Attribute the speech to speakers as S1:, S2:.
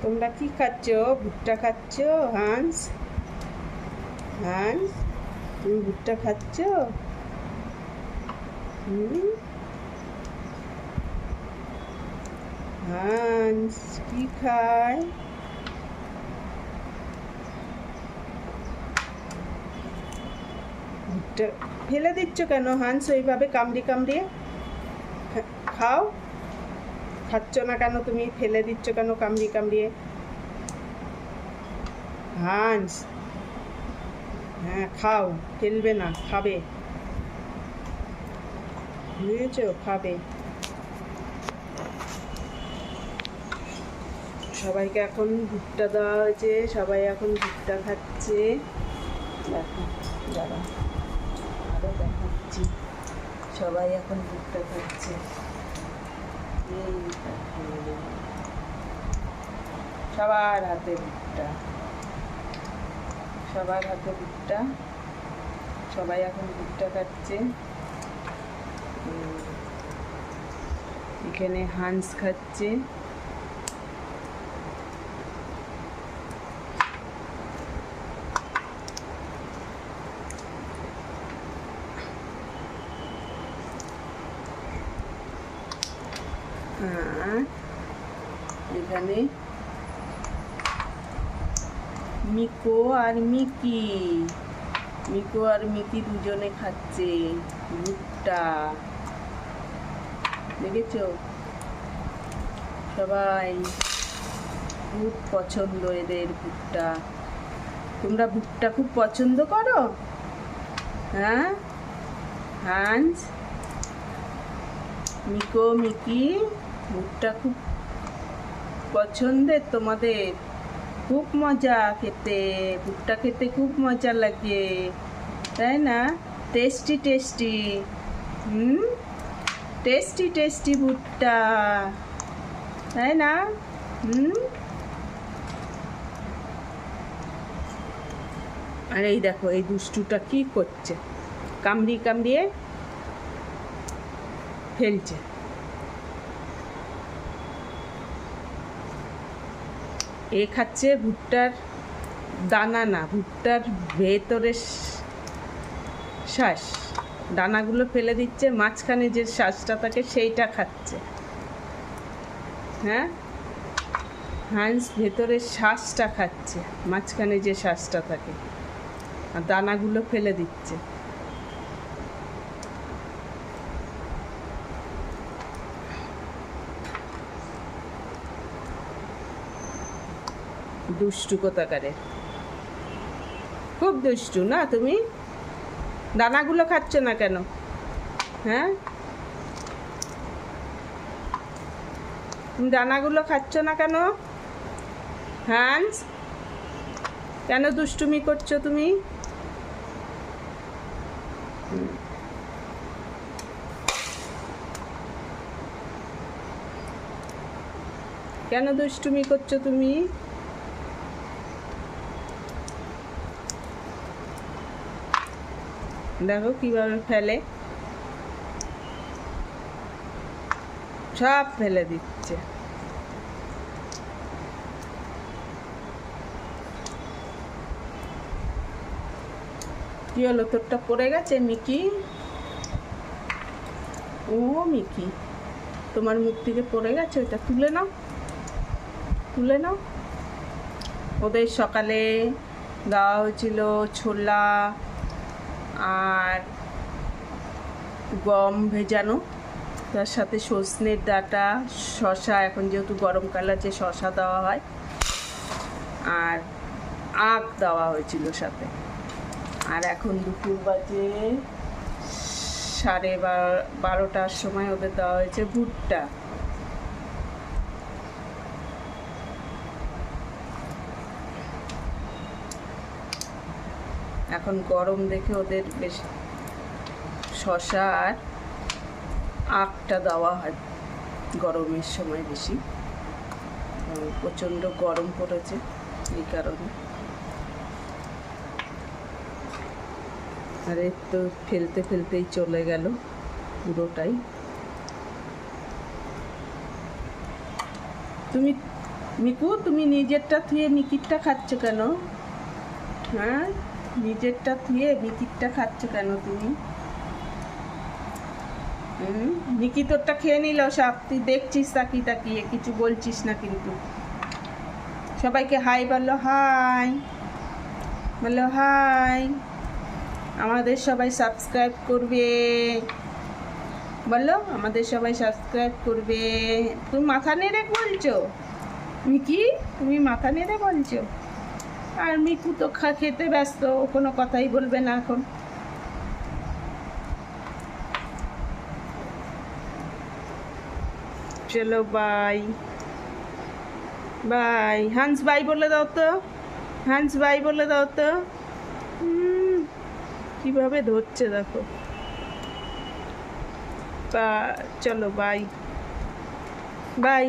S1: তোমরা কি খাচ্ছ? ভুট্টা খাচ্ছ? হাঁস হাঁস তুমি ভুট্টা খাচ্ছ? হাঁস কি খায়? ভুট্টা ফেলে দিচ্ছ কেন? হাঁস ওইভাবে কামড়িয়ে কামড়িয়ে খাও। খাচ্ছ না কেন? তুমি ফেলে দিচ্ছ কেন কামড়িয়ে কামড়িয়ে? হাঁস হ্যাঁ খাও, ফেলবে না, খাবে, বুঝেছ? খাবে। সবাইকে এখন ভুট্টা দেওয়া হয়েছে, সবাই এখন ভুট্টা খাচ্ছে। দেখো যারা আরও দেখাচ্ছি, সবাই এখন ভুট্টা খাচ্ছে। এই সবার হাতে ভুট্টা, সবার হাতে ভুট্টা, সবাই এখন ভুট্টা খাচ্ছে। এখানে হাঁস খাচ্ছে। এখানে মিকো আর মিকি, মিকো আর মিকি দুজনে খাচ্ছে ভুট্টা, দেখেছ? সবাই খুব পছন্দ এদের ভুট্টা। তোমরা ভুট্টা খুব পছন্দ করো? হ্যাঁ হাঁস, মিকো, মিকি ভুট্টা খুব পছন্দের তোমাদের? খুব মজা খেতে, ভুট্টা খেতে খুব মজা লাগে, তাই না? টেস্টি টেস্টি, টেস্টি টেস্টি ভুট্টা, তাই না? আর এই দেখো এই দুষ্টুটা কি করছে, কামড়িয়ে কামড়িয়ে ফেলছে। এ খাচ্ছে ভুট্টার দানা, না ভুট্টার ভেতরের শ্বাস, দানাগুলো ফেলে দিচ্ছে, মাঝখানে যে শ্বাসটা থাকে সেইটা খাচ্ছে। হ্যাঁ হাঁস ভেতরের শ্বাসটা খাচ্ছে, মাঝখানে যে শ্বাসটা থাকে, আর দানাগুলো ফেলে দিচ্ছে। দুষ্টু কোথাকারে, খুব দুষ্টু না তুমি? দানাগুলো খাচ্ছ না কেন? হ্যাঁ তুমি দানাগুলো খাচ্ছ না কেন? হাঁস কেন দুষ্টুমি করছো তুমি? কেন দুষ্টুমি করছো তুমি? দেখো কিভাবে ফেলে, সব ফেলে দিচ্ছে। কি হলো, তোরটা পড়ে গেছে মিকি? ও মিকি, তোমার মুখ থেকে পড়ে গেছে, ওটা তুলে নাও, তুলে নাও। ওদের সকালে দেওয়া হয়েছিল ছোলা আর গম ভেজানো, তার সাথে সজনের ডাঁটা, শসা, এখন যেহেতু গরমকাল আছে শসা দেওয়া হয়, আর আখ দেওয়া হয়েছিল সাথে। আর এখন দুপুর বাজে 12:30টার সময় ওদের দেওয়া হয়েছে ভুট্টা। এখন গরম দেখে ওদের বেশ শসা আর আখটা দেওয়া হয় গরমের সময় বেশি, প্রচণ্ড গরম পড়েছে এই কারণে। আর এর তো ফেলতে ফেলতেই চলে গেল পুরোটাই। তুমি মিকু, তুমি নিজেরটা থুয়ে মিকিরটা খাচ্ছ কেন? হ্যাঁ, নিজেরটা থুয়ে মিকিরটা খাচ্ছ কেন তুমি? মিকি তোরটা খেয়ে নিল সব, তুই দেখছিস তাকিয়ে তাকিয়ে, কিছু বলছিস না কিন্তু। সবাইকে হাই বলো, হাই বলো, হাই। আমাদের সবাই সাবস্ক্রাইব করবে, বলো আমাদের সবাই সাবস্ক্রাইব করবে। তুমি মাথা নেড়ে বলছো মিকি, তুমি মাথা নেড়ে বলছো। আর মিকু তো খেতে ব্যস্ত, কোনো কথাই বলবে না এখন। চলো বাই বাই। হান্স বাই বলে দাও তো, হান্স বাই বলে দাও তো। কিভাবে ধরছে দেখো। চলো বাই বাই।